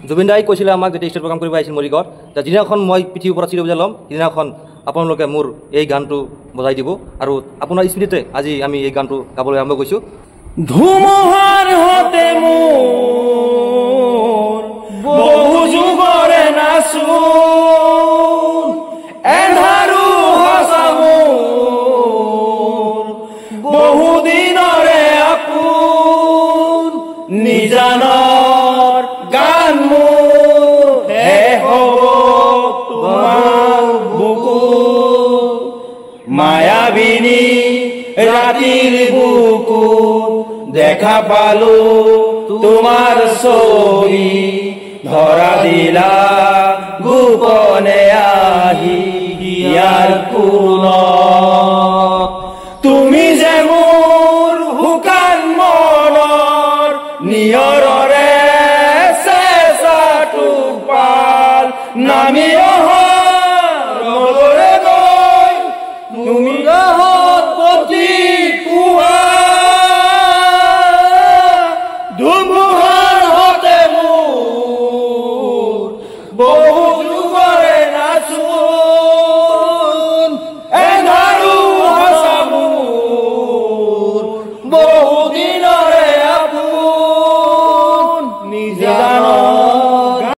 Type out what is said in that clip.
জুবিন দাই কৈছিলে আমাক যেতিয়া ষ্টেজ প্ৰগ্ৰাম কৰিব আহিছিল মৰিগাঁৱত যে যিদিনাখন মই পৃথিৱীৰ পৰা চিৰ বিদায় ল'ম সিদিনাখন আপোনালোকে মোৰ এই গানটো বজাই দিব আৰু আপোনাৰ স্মৃতিতে আজি আমি এই গানটো গাবলৈ আৰম্ভ কৰিছোঁ। ধুমুহাৰ হতে মোৰ বহু যুগৰে নাচোন এন্ধাৰো সঁচা মোৰ বহু দিনৰে আপোন নিজানৰ গান মোৰ শেষ হ'ব তোমাৰ বুকু মায়াবিনী ৰাতিৰ বুকু দেখা পালো তোমাৰ ছবি ধৰা দিলা গোপনে আহি ইয়াৰ কোন তুমি যে মোৰ শুকান মনৰ নিয়ৰৰে চেঁচাটো পাল নামি অহা ৰদৰে গৈ তুমি